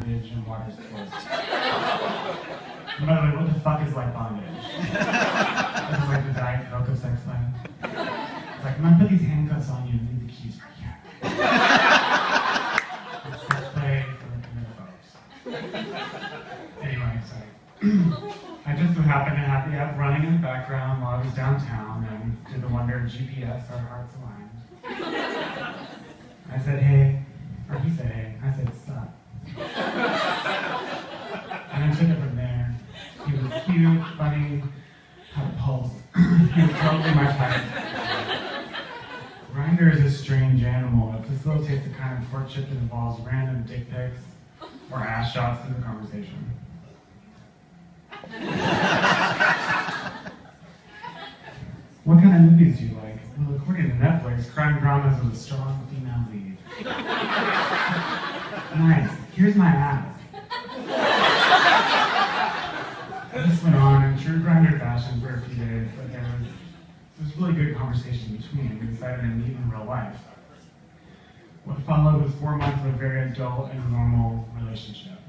bondage and water sports. And by the way, what the fuck is like bondage? This is like the Diet Coke of sex life. It's like, I'm gonna put these handcuffs on you and leave the keys right here. It's sex play for the committed folks. Anyway, sorry. I just so happened to have the app running in the background while I was downtown, and to the wonder of GPS, our hearts aligned. I said, hey, or he said, hey, I said, stop. And I took it from there. He was cute, funny, had a pulse. He was totally my type. Grindr is a strange animal. It facilitates the kind of courtship that involves random dick pics or ass shots in the conversation. What kind of movies do you like? Well, according to Netflix, crime dramas with a strong female lead. Nice. Here's my ass. This went on in true Grindr fashion for a few days, but there was really good conversation between. We decided to meet in real life. What followed was 4 months of a very adult and normal relationship.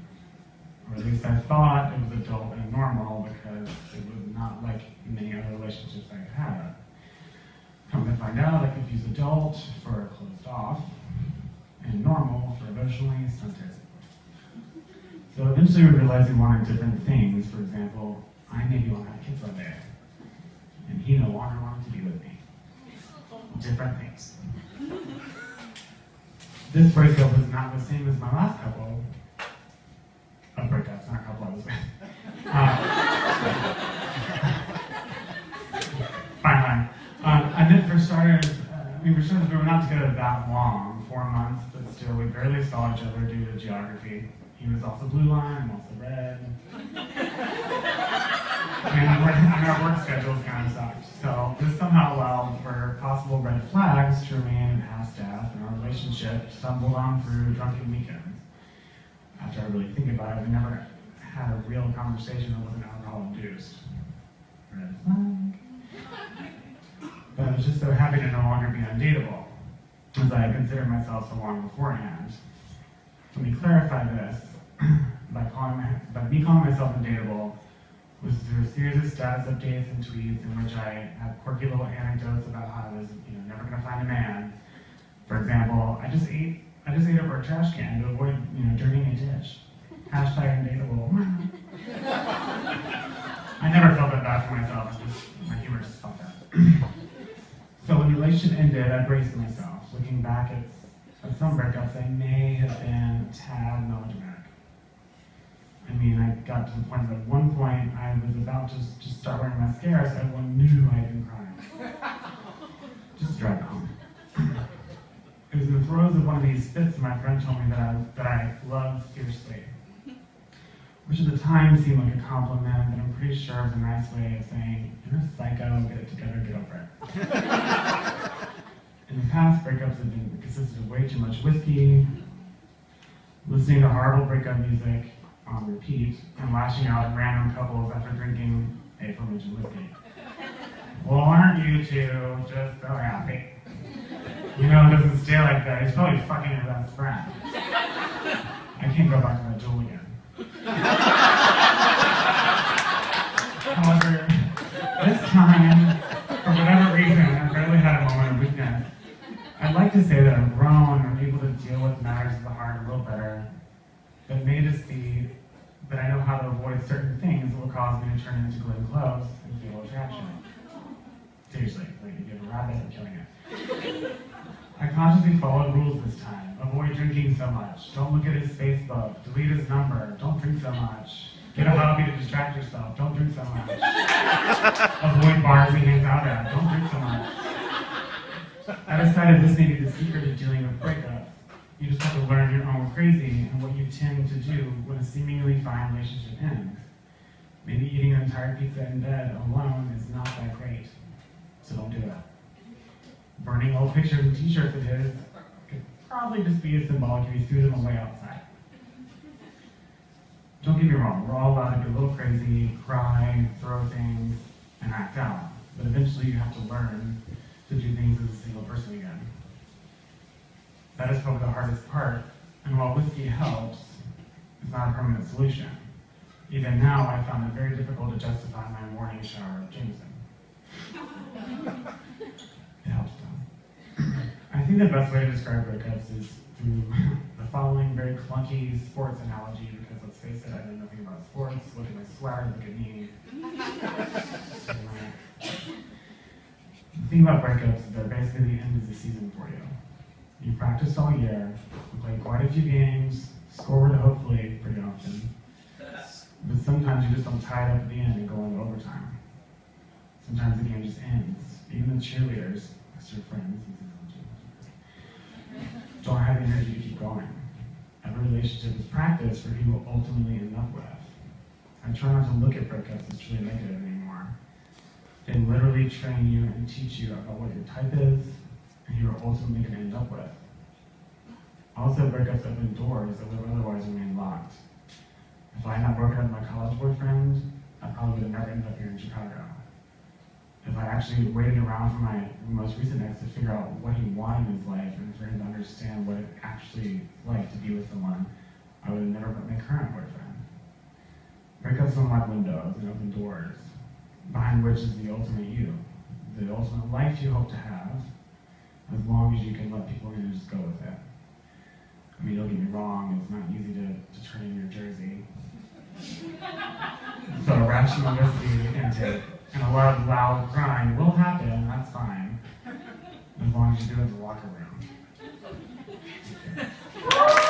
Or at least I thought it was adult and normal because it was not like many other relationships I've had. Come to find out, I confused adult for closed off and normal for emotionally stunted. So eventually we realized we wanted different things. For example, I maybe want to have kids one day, and he no longer wanted to be with me. Different things. This breakup was not the same as my last couple. Breakups, not a couple I was with. Fine line. For starters, we were not together that long, 4 months, but still we barely saw each other due to geography. He was also blue line, I'm also red. And our work schedules kind of sucked. So this somehow allowed for possible red flags to remain in past death, and our relationship stumbled on through drunken weekends. After I really think about it, we never had a real conversation that wasn't alcohol-induced. Red flag. But I was just so happy to no longer be undateable, as I had considered myself so long beforehand. Let me clarify this. By me calling myself undateable was through a series of status updates and tweets in which I had quirky little anecdotes about how I was, never going to find a man. For example, I just ate over a trash can to avoid, dirtying a dish. Hashtag undateable. I never felt that bad for myself. My humor just fucked up. So when the relationship ended, I braced myself. Looking back at some breakups, I may have been a tad melodramatic. I mean, I got to the point that at one point I was about to just start wearing mascara so everyone knew I'd been crying. Just to drive it home. It was in the throes of one of these fits my friend told me that I loved fiercely. Which at the time seemed like a compliment, but I'm pretty sure it was a nice way of saying, you're a psycho, get it together, get over it. In the past, breakups have consisted of way too much whiskey, listening to horrible breakup music on repeat, and lashing out at random couples after drinking aforementioned whiskey. Well, aren't you two just so happy? It doesn't stay like that. He's probably fucking your best friend. I can't go back to that Joel again. However, this time, for whatever reason, I barely had a moment of weakness. I'd like to say that I've grown and I'm able to deal with matters of the heart a little better, but it may just be that I know how to avoid certain things that will cause me to turn into Glenn Close and feel attraction. Seriously, like if you have a rabbit, I'm killing it. I consciously followed rules this time. Avoid drinking so much. Don't look at his Facebook. Delete his number. Don't drink so much. Get a hobby to distract yourself. Don't drink so much. Avoid bars he hangs out at. Don't drink so much. I decided this may be the secret of dealing with breakups. You just have to learn your own crazy and what you tend to do when a seemingly fine relationship ends. Maybe eating an entire pizza in bed alone is not that great. So don't do it. Burning old pictures and t-shirts of his could probably just be as symbolic if he threw them away outside. Don't get me wrong, we're all allowed to be a little crazy, cry, throw things, and act out. But eventually you have to learn to do things as a single person again. That is probably the hardest part, and while whiskey helps, It's not a permanent solution. Even now, I found it very difficult to justify my morning shower of Jameson. It helps though. I think the best way to describe breakups is through the following very clunky sports analogy, because let's face it, I know nothing about sports. Look at my swag, look at me. The thing about breakups is they're basically the end of the season for you. You practiced all year, you played quite a few games, scored hopefully pretty often, but sometimes you just don't tie it up at the end and go into overtime. Sometimes the game just ends. Even the cheerleaders, that's your friends, don't have the energy to keep going. Every relationship is practice for who you will ultimately end up with. I try not to look at breakups as truly negative anymore. They literally train you and teach you about what your type is and who you're ultimately going to end up with. Also, breakups open doors that would otherwise remain locked. If I had not broken up with my college boyfriend, I probably would have never ended up here in Chicago. If I actually waited around for my most recent ex to figure out what he wanted in his life and for him to understand what it actually like to be with someone, I would have never met my current boyfriend. Breakups unlock windows and open doors, behind which is the ultimate you, the ultimate life you hope to have, as long as you can let people in and just go with it. I mean, don't get me wrong, it's not easy to turn in your jersey. So rationalistic intake and a lot of loud crying will happen, that's fine, as long as you do it in the locker room. Okay.